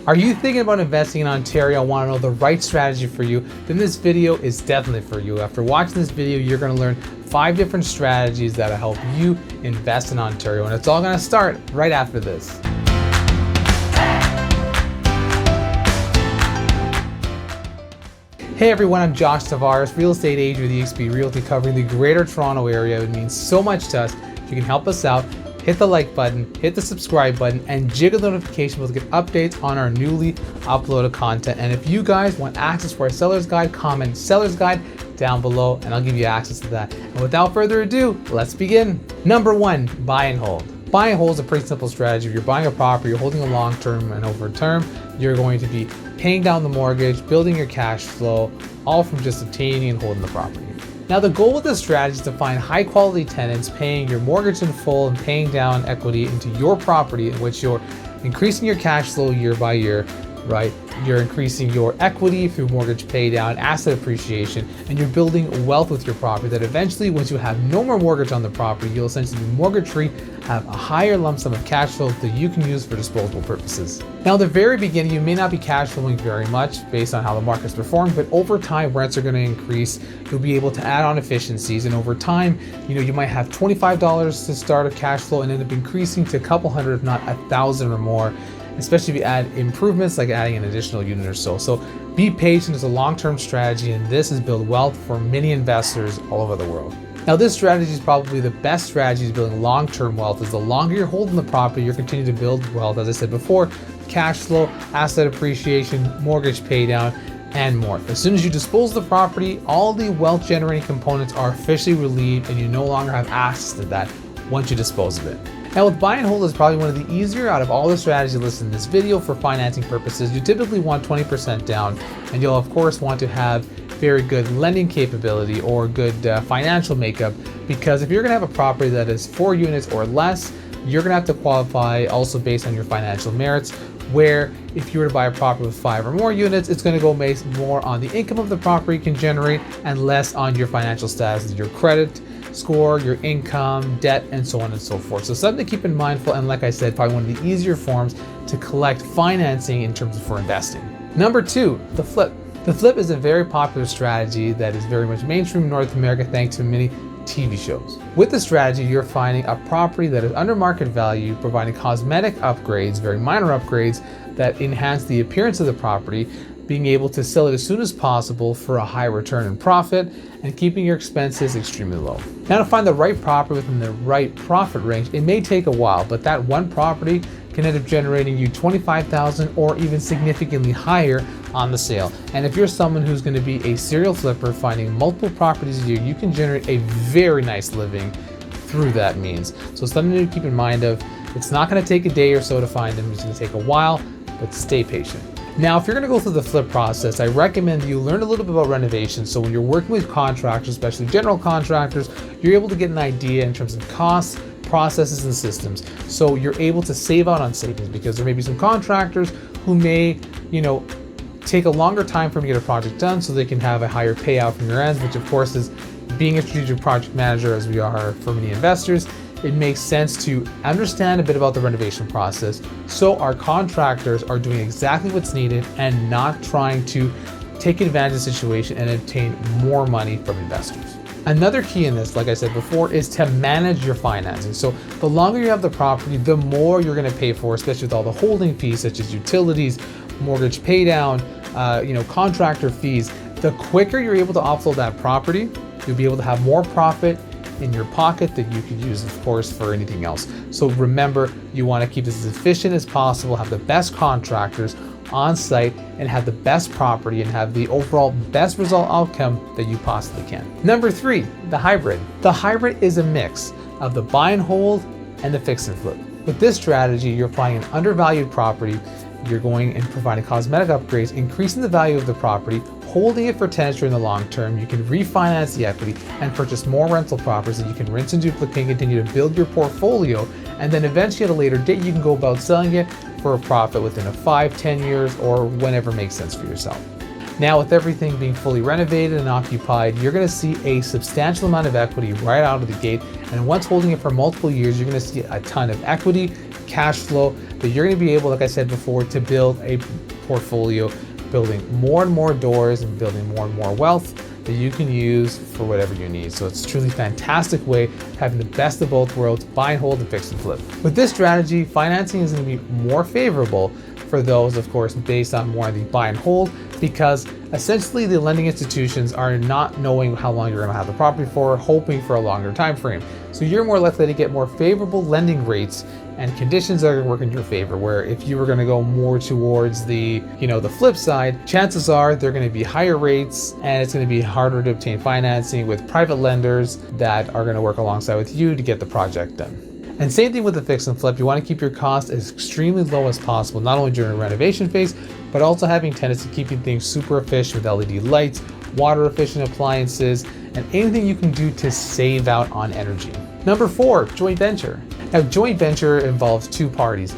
Are you thinking about investing in Ontario and want to know the right strategy for you? Then this video is definitely for you. After watching this video, you're going to learn 5 different strategies that'll help you invest in Ontario, and it's all going to start right after this. Hey everyone, I'm Josh Tavares, real estate agent with eXp Realty, covering the Greater Toronto area. It means so much to us. If you can help us out, hit the like button, hit the subscribe button, and jiggle the notification bell to get updates on our newly uploaded content. And if you guys want access to our seller's guide, comment seller's guide down below and I'll give you access to that. And without further ado, let's begin. Number 1, buy and hold. Buy and hold is a pretty simple strategy. If you're buying a property, you're holding a long term and over term, you're going to be paying down the mortgage, building your cash flow, all from just obtaining and holding the property. Now the goal with this strategy is to find high quality tenants paying your mortgage in full and paying down equity into your property, in which you're increasing your cash flow year by year, right? You're increasing your equity through mortgage pay down, asset appreciation, and you're building wealth with your property that eventually, once you have no more mortgage on the property, you'll essentially be mortgage free, have a higher lump sum of cash flow that you can use for disposable purposes. Now, at the very beginning, you may not be cash flowing very much based on how the market's performed, but over time, rents are going to increase. You'll be able to add on efficiencies, and over time, you might have $25 to start a cash flow and end up increasing to a couple hundred, if not 1,000 or more, especially if you add improvements like adding an additional unit or so. So be patient. It's a long-term strategy, and this is build wealth for many investors all over the world. Now, this strategy is probably the best strategy to building long-term wealth. As the longer you're holding the property, you're continuing to build wealth. As I said before, cash flow, asset appreciation, mortgage pay down, and more. As soon as you dispose of the property, all the wealth generating components are officially relieved and you no longer have access to that once you dispose of it. Now with buy and hold is probably one of the easier out of all the strategies listed in this video for financing purposes. You typically want 20% down, and you'll of course want to have very good lending capability or good financial makeup, because if you're going to have a property that is 4 units or less, you're going to have to qualify also based on your financial merits, where if you were to buy a property with 5 or more units, it's going to go based more on the income of the property can generate and less on your financial status, your credit score, your income, debt, and so on and so forth. So something to keep in mind, and like I said, probably one of the easier forms to collect financing in terms of for investing. Number 2, the flip. The flip is a very popular strategy that is very much mainstream in North America thanks to many TV shows. With the strategy, you're finding a property that is under market value, providing cosmetic upgrades, very minor upgrades that enhance the appearance of the property, being able to sell it as soon as possible for a high return and profit, and keeping your expenses extremely low. Now, to find the right property within the right profit range, it may take a while, but that one property can end up generating you $25,000 or even significantly higher on the sale. And if you're someone who's going to be a serial flipper, finding multiple properties a year, you can generate a very nice living through that means. So something to keep in mind of, it's not going to take a day or so to find them, it's going to take a while, but stay patient. Now, if you're going to go through the flip process, I recommend that you learn a little bit about renovation. So when you're working with contractors, especially general contractors, you're able to get an idea in terms of costs, processes, and systems. So you're able to save out on savings, because there may be some contractors who may, take a longer time for them to get a project done so they can have a higher payout from your ends, which of course is, being a strategic project manager as we are for many investors, it makes sense to understand a bit about the renovation process so our contractors are doing exactly what's needed and not trying to take advantage of the situation and obtain more money from investors. Another key in this, like I said before, is to manage your financing. So the longer you have the property, the more you're going to pay for, especially with all the holding fees such as utilities, mortgage pay down, contractor fees. The quicker you're able to offload that property, you'll be able to have more profit in your pocket that you could use, of course, for anything else. So remember, you want to keep this as efficient as possible, have the best contractors on site, and have the best property and have the overall best result outcome that you possibly can. Number 3, the hybrid. The hybrid is a mix of the buy and hold and the fix and flip. With this strategy, you're finding an undervalued property, you're going and providing cosmetic upgrades, increasing the value of the property, holding it for tenancy in the long term. You can refinance the equity and purchase more rental properties that you can rinse and duplicate and continue to build your portfolio. And then eventually at a later date, you can go about selling it for a profit within 5-10 years or whenever makes sense for yourself. Now, with everything being fully renovated and occupied, you're going to see a substantial amount of equity right out of the gate. And once holding it for multiple years, you're going to see a ton of equity cash flow that you're going to be able, like I said before, to build a portfolio, building more and more doors and building more and more wealth that you can use for whatever you need. So it's truly a fantastic way of having the best of both worlds, buy and hold and fix and flip. With this strategy, financing is going to be more favorable for those, of course, based on more of the buy and hold, because essentially the lending institutions are not knowing how long you're going to have the property for, hoping for a longer time frame. So you're more likely to get more favorable lending rates and conditions that are going to work in your favor. Where if you were going to go more towards the, the flip side, chances are they're going to be higher rates and it's going to be harder to obtain financing with private lenders that are going to work alongside with you to get the project done. And same thing with the fix and flip. You want to keep your cost as extremely low as possible, not only during the renovation phase, but also having tenants and keeping things super efficient with LED lights, water efficient appliances, and anything you can do to save out on energy. Number 4, joint venture. Now, joint venture involves two parties,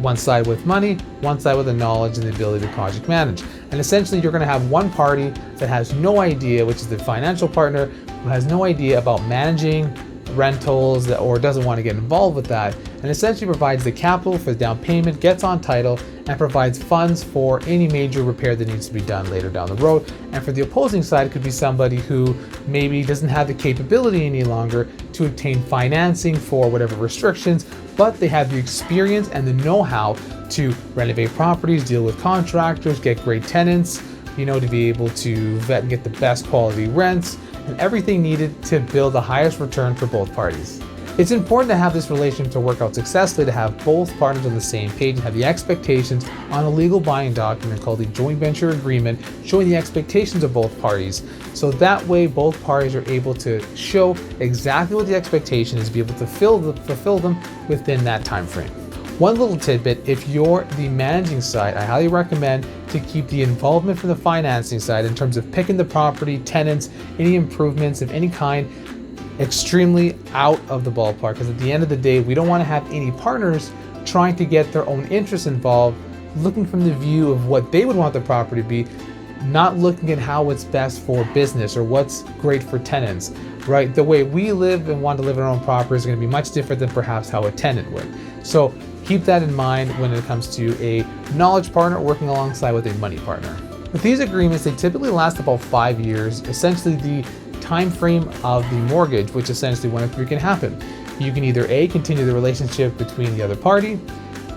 one side with money, one side with the knowledge and the ability to project manage. And essentially you're going to have one party that has no idea, which is the financial partner, who has no idea about managing rentals or doesn't want to get involved with that, and essentially provides the capital for the down payment, gets on title, and provides funds for any major repair that needs to be done later down the road. And for the opposing side, it could be somebody who maybe doesn't have the capability any longer to obtain financing for whatever restrictions, but they have the experience and the know-how to renovate properties, deal with contractors, get great tenants, to be able to vet and get the best quality rents, and everything needed to build the highest return for both parties. It's important to have this relationship to work out successfully, to have both partners on the same page and have the expectations on a legal binding document called the joint venture agreement, showing the expectations of both parties. So that way both parties are able to show exactly what the expectation is, be able to fulfill them within that time frame. One little tidbit, if you're the managing side, I highly recommend to keep the involvement from the financing side in terms of picking the property, tenants, any improvements of any kind, extremely out of the ballpark, because at the end of the day, we don't want to have any partners trying to get their own interests involved, looking from the view of what they would want the property to be, not looking at how it's best for business or what's great for tenants, right? The way we live and want to live in our own property is going to be much different than perhaps how a tenant would. So keep that in mind when it comes to a knowledge partner working alongside with a money partner. With these agreements, they typically last about 5 years, essentially the time frame of the mortgage, which essentially one of three can happen. You can either A, continue the relationship between the other party,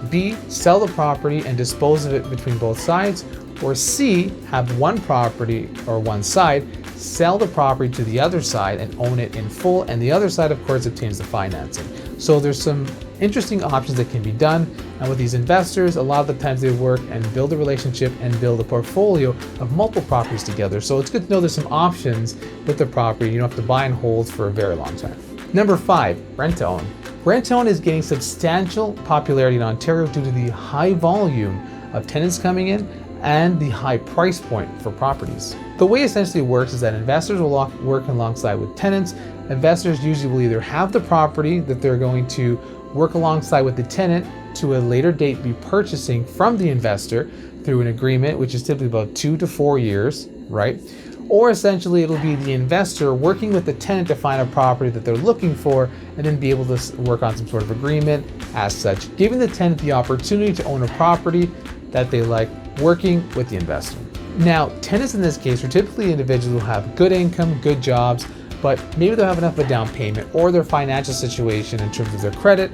B, sell the property and dispose of it between both sides, or C, have one property or one side sell the property to the other side and own it in full, and the other side, of course, obtains the financing. So there's some interesting options that can be done, and with these investors, a lot of the times they work and build a relationship and build a portfolio of multiple properties together. So it's good to know there's some options with the property. You don't have to buy and hold for a very long time. Number 5, rent to own. Rent to own is gaining substantial popularity in Ontario due to the high volume of tenants coming in and the high price point for properties. The way it essentially works is that investors will work alongside with tenants. Investors usually will either have the property that they're going to work alongside with the tenant to a later date be purchasing from the investor through an agreement, which is typically about 2 to 4 years, right? Or essentially it'll be the investor working with the tenant to find a property that they're looking for and then be able to work on some sort of agreement as such, giving the tenant the opportunity to own a property that they like, working with the investor. Now, tenants in this case are typically individuals who have good income, good jobs, but maybe they'll have enough of a down payment or their financial situation in terms of their credit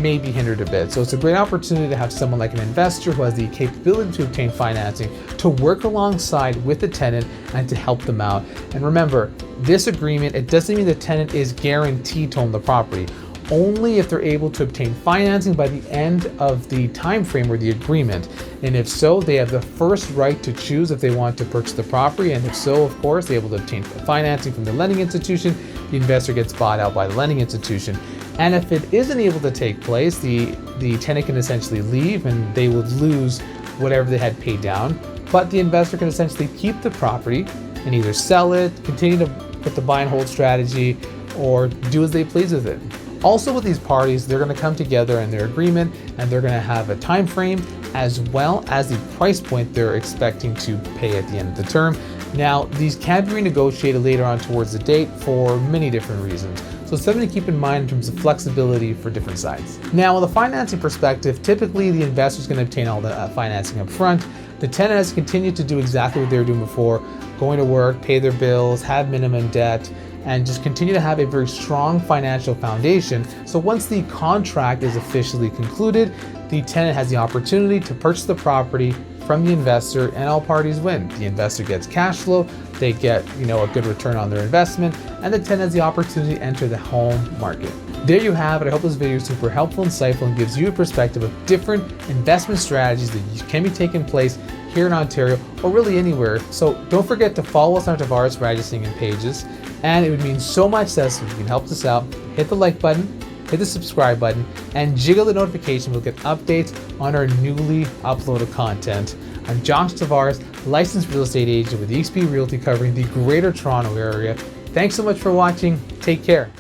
may be hindered a bit. So it's a great opportunity to have someone like an investor who has the capability to obtain financing to work alongside with the tenant and to help them out. And remember, this agreement, it doesn't mean the tenant is guaranteed to own the property. Only if they're able to obtain financing by the end of the time frame or the agreement. And if so, they have the first right to choose if they want to purchase the property. And if so, of course, they're able to obtain financing from the lending institution. The investor gets bought out by the lending institution. And if it isn't able to take place, the tenant can essentially leave and they would lose whatever they had paid down. But the investor can essentially keep the property and either sell it, continue to put the buy and hold strategy, or do as they please with it. Also with these parties, they're going to come together in their agreement and they're going to have a time frame as well as the price point they're expecting to pay at the end of the term. Now, these can be renegotiated later on towards the date for many different reasons. So it's something to keep in mind in terms of flexibility for different sites. Now, with a financing perspective, typically the investor is going to obtain all the financing up front. The tenant has continued to do exactly what they were doing before, going to work, pay their bills, have minimum debt, and just continue to have a very strong financial foundation. So once the contract is officially concluded, the tenant has the opportunity to purchase the property from the investor, and all parties win. The investor gets cash flow, they get a good return on their investment, and the tenant has the opportunity to enter the home market. There you have it. I hope this video is super helpful, insightful, and gives you a perspective of different investment strategies that can be taking place here in Ontario or really anywhere. So don't forget to follow us on our Tavares Rajasingam pages, and it would mean so much to us if you can help us out. Hit the like button, hit the subscribe button, and jiggle the notification. We'll get updates on our newly uploaded content. I'm Josh Tavares, licensed real estate agent with eXp Realty covering the Greater Toronto Area. Thanks so much for watching. Take care.